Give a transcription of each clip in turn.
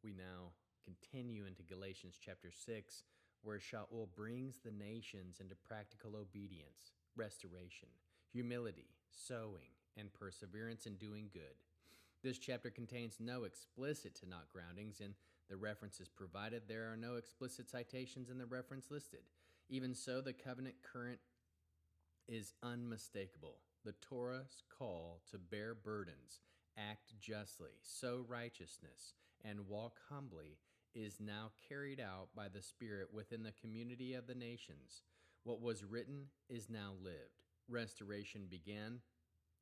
We now continue into Galatians chapter 6, where Shaul brings the nations into practical obedience, restoration, humility, sowing, and perseverance in doing good. This chapter contains no explicit Tanakh groundings in the references provided. There are no explicit citations in the reference listed. Even so, the covenant current is unmistakable. The Torah's call to bear burdens, act justly, sow righteousness, and walk humbly is now carried out by the Spirit within the community of the nations. What was written is now lived. Restoration began,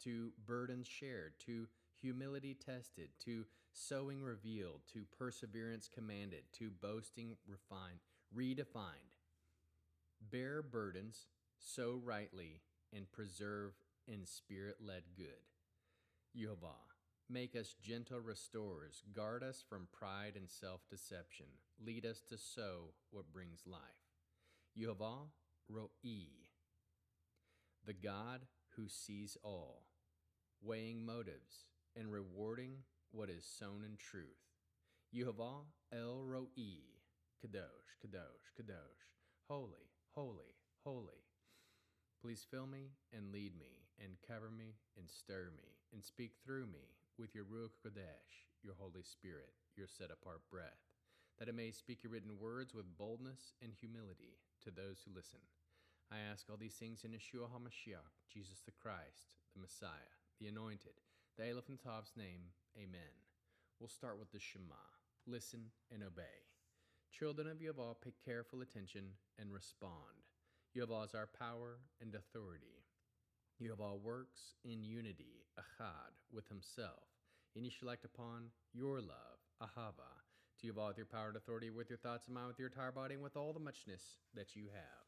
to burdens shared, to humility tested, to sowing revealed, to perseverance commanded, to boasting refined, redefined. Bear burdens, sow rightly, and preserve in spirit-led good. Yehovah, make us gentle restorers, guard us from pride and self-deception, lead us to sow what brings life. Yehovah Ro'i, the God who sees all, weighing motives and rewarding what is sown in truth. Yehovah El Ro'i, Kadosh, Kadosh, Kadosh, holy, holy, holy. Please fill me and lead me and cover me and stir me and speak through me with your Ruach Kodesh, your Holy Spirit, your set-apart breath, that I may speak your written words with boldness and humility to those who listen. I ask all these things in Yeshua HaMashiach, Jesus the Christ, the Messiah, the Anointed, the Aleph and Tav's name. Amen. We'll start with the Shema. Listen and obey. Children of Yehovah, pay careful attention and respond. Yehovah is our power and authority. Yehovah works in unity, achad, with himself, and you shall act upon your love, ahava, to Yehovah with your power and authority, with your thoughts and mind, with your entire body, and with all the muchness that you have.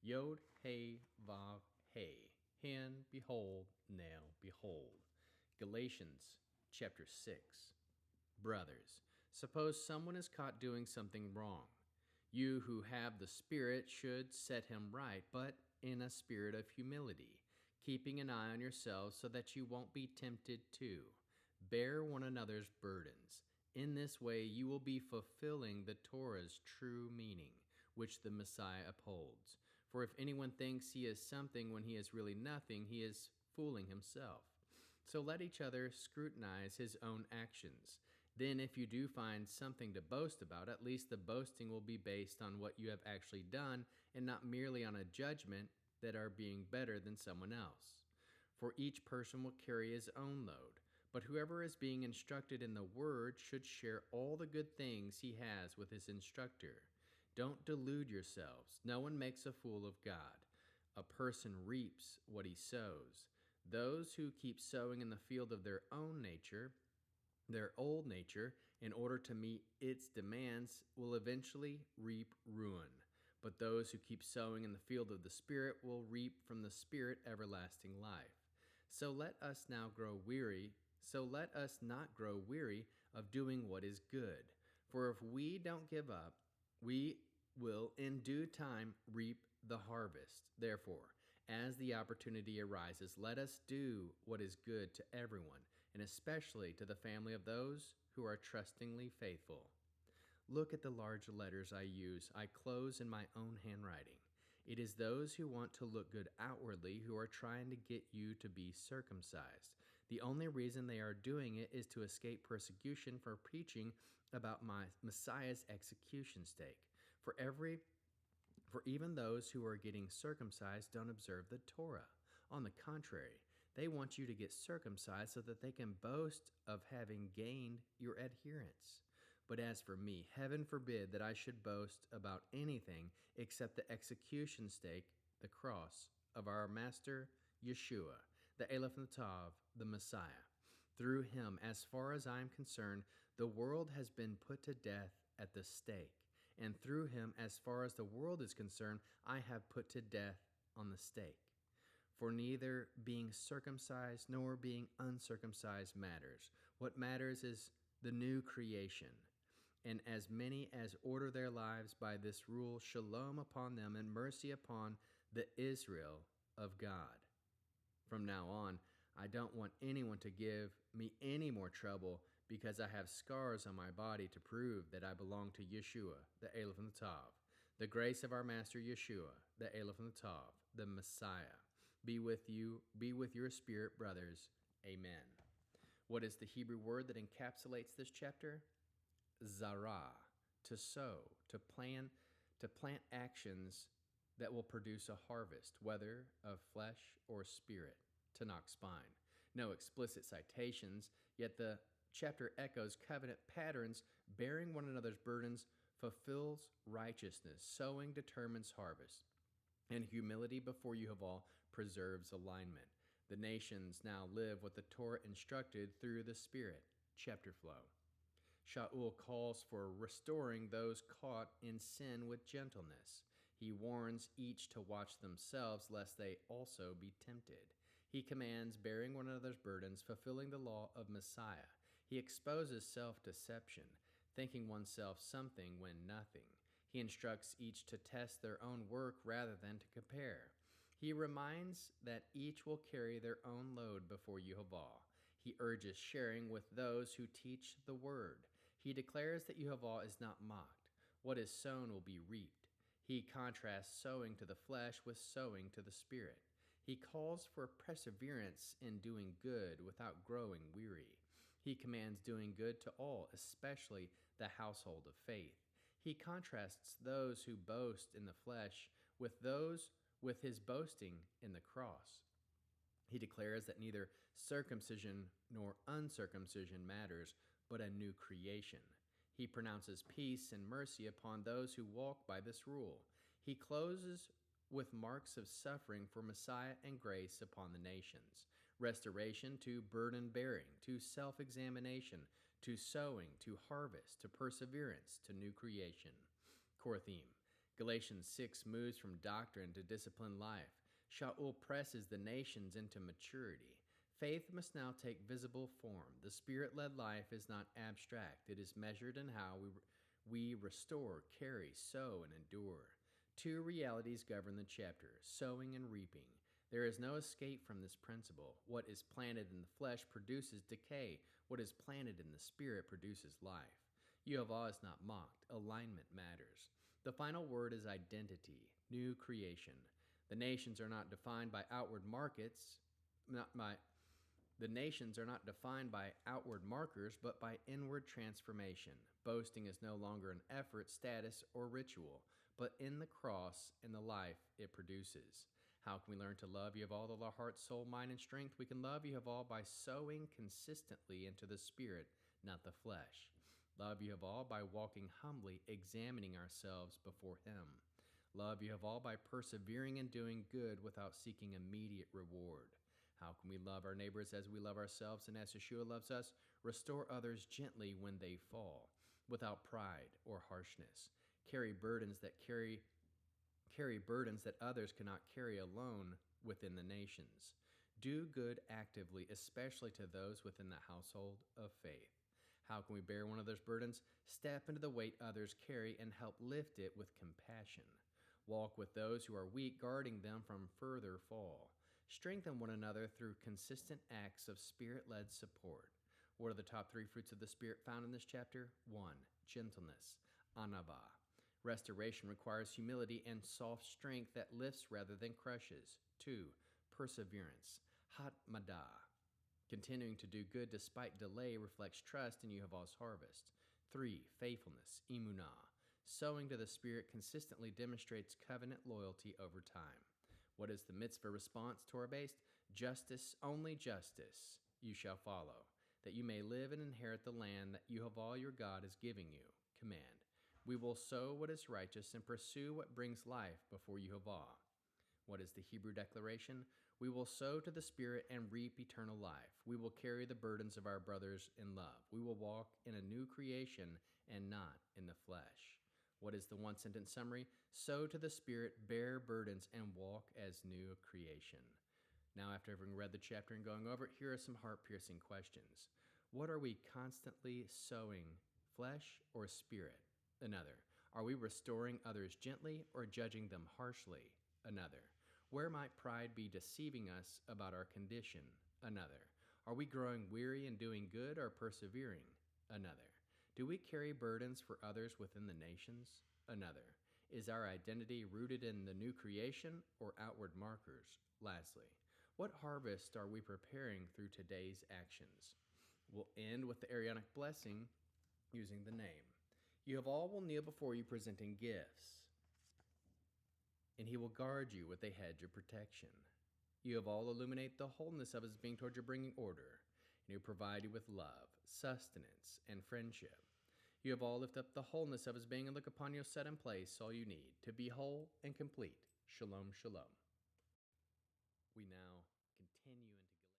Yod, He, Vav, He. Hen, behold, now, behold. Galatians chapter 6. Brothers, suppose someone is caught doing something wrong. You who have the Spirit should set him right, but in a spirit of humility, keeping an eye on yourselves so that you won't be tempted too. Bear one another's burdens. In this way you will be fulfilling the Torah's true meaning, which the Messiah upholds. For if anyone thinks he is something when he is really nothing, he is fooling himself. So let each other scrutinize his own actions. Then if you do find something to boast about, at least the boasting will be based on what you have actually done and not merely on a judgment that are being better than someone else. For each person will carry his own load. But whoever is being instructed in the word should share all the good things he has with his instructor. Don't delude yourselves. No one makes a fool of God. A person reaps what he sows. Those who keep sowing in the field of their own nature, their old nature, in order to meet its demands, will eventually reap ruin. But those who keep sowing in the field of the Spirit will reap from the Spirit everlasting life. So let us not grow weary of doing what is good. For if we don't give up, we will in due time reap the harvest. Therefore, as the opportunity arises, let us do what is good to everyone, and especially to the family of those who are trustingly faithful. Look at the large letters I use. I close in my own handwriting. It is those who want to look good outwardly who are trying to get you to be circumcised. The only reason they are doing it is to escape persecution for preaching about my Messiah's execution stake. For even those who are getting circumcised don't observe the Torah. On the contrary, they want you to get circumcised so that they can boast of having gained your adherence. But as for me, heaven forbid that I should boast about anything except the execution stake, the cross of our Master Yeshua, the Aleph and the Tav, the Messiah. Through him, as far as I am concerned, the world has been put to death at the stake. And through him, as far as the world is concerned, I have put to death on the stake. For neither being circumcised nor being uncircumcised matters. What matters is the new creation. And as many as order their lives by this rule, shalom upon them and mercy upon the Israel of God. From now on, I don't want anyone to give me any more trouble because I have scars on my body to prove that I belong to Yeshua, the Aleph and the Tav. The grace of our Master Yeshua, the Aleph and the Tav, the Messiah, be with you, be with your spirit, brothers. Amen. What is the Hebrew word that encapsulates this chapter? Zarah, to sow, to plant actions that will produce a harvest, whether of flesh or spirit, to knock spine. No explicit citations, yet the chapter echoes covenant patterns. Bearing one another's burdens fulfills righteousness. Sowing determines harvest. And humility before Yehovah preserves alignment. The nations now live what the Torah instructed through the Spirit. Chapter flow. Shaul calls for restoring those caught in sin with gentleness. He warns each to watch themselves lest they also be tempted. He commands bearing one another's burdens, fulfilling the law of Messiah. He exposes self-deception, thinking oneself something when nothing. He instructs each to test their own work rather than to compare. He reminds that each will carry their own load before Yehovah. He urges sharing with those who teach the word. He declares that Yehovah is not mocked. What is sown will be reaped. He contrasts sowing to the flesh with sowing to the spirit. He calls for perseverance in doing good without growing weary. He commands doing good to all, especially the household of faith. He contrasts those who boast in the flesh with those with his boasting in the cross. He declares that neither circumcision nor uncircumcision matters, but a new creation. He pronounces peace and mercy upon those who walk by this rule. He closes with marks of suffering for Messiah and grace upon the nations. Restoration to burden bearing, to self-examination, to sowing, to harvest, to perseverance, to new creation. Core theme. Galatians 6 moves from doctrine to disciplined life. Shaul presses the nations into maturity. Faith must now take visible form. The Spirit-led life is not abstract. It is measured in how we restore, carry, sow, and endure. Two realities govern the chapter, sowing and reaping. There is no escape from this principle. What is planted in the flesh produces decay. What is planted in the Spirit produces life. Yehovah is not mocked. Alignment matters. The final word is identity, new creation. The nations are not defined by outward The nations are not defined by outward markers, but by inward transformation. Boasting is no longer an effort, status, or ritual, but in the cross and the life it produces. How can we learn to love Yehovah with all our heart, soul, mind, and strength? We can love Yehovah by sowing consistently into the Spirit, not the flesh. Love Yehovah by walking humbly, examining ourselves before Him. Love Yehovah by persevering and doing good without seeking immediate reward. How can we love our neighbors as we love ourselves and as Yeshua loves us? Restore others gently when they fall, without pride or harshness. Carry burdens that others cannot carry alone within the nations. Do good actively, especially to those within the household of faith. How can we bear one another's burdens? Step into the weight others carry and help lift it with compassion. Walk with those who are weak, guarding them from further fall. Strengthen one another through consistent acts of Spirit-led support. What are the top 3 fruits of the Spirit found in this chapter? 1. Gentleness, anava. Restoration requires humility and soft strength that lifts rather than crushes. 2. Perseverance, hatmada. Continuing to do good despite delay reflects trust in Yehovah's harvest. 3. Faithfulness, emunah. Sowing to the Spirit consistently demonstrates covenant loyalty over time. What is the mitzvah response, Torah-based? Justice, only justice you shall follow, that you may live and inherit the land that Yehovah your God is giving you. Command. We will sow what is righteous and pursue what brings life before Yehovah. What is the Hebrew declaration? We will sow to the Spirit and reap eternal life. We will carry the burdens of our brothers in love. We will walk in a new creation and not in the flesh. What is the one-sentence summary? Sow to the Spirit, bear burdens, and walk as new creation. Now, after having read the chapter and going over it, here are some heart-piercing questions. What are we constantly sowing, flesh or spirit? Another. Are we restoring others gently or judging them harshly? Another. Where might pride be deceiving us about our condition? Another. Are we growing weary and doing good or persevering? Another. Do we carry burdens for others within the nations? Another. Is our identity rooted in the new creation or outward markers? Lastly, what harvest are we preparing through today's actions? We'll end with the Aaronic blessing using the name. Yehovah will kneel before you presenting gifts, and he will guard you with a hedge of protection. Yehovah will illuminate the wholeness of his being toward your bringing order, and he will provide you with love, sustenance, and friendship. Yehovah lift up the wholeness of his being and look upon you, set in place all you need to be whole and complete. Shalom, shalom. We now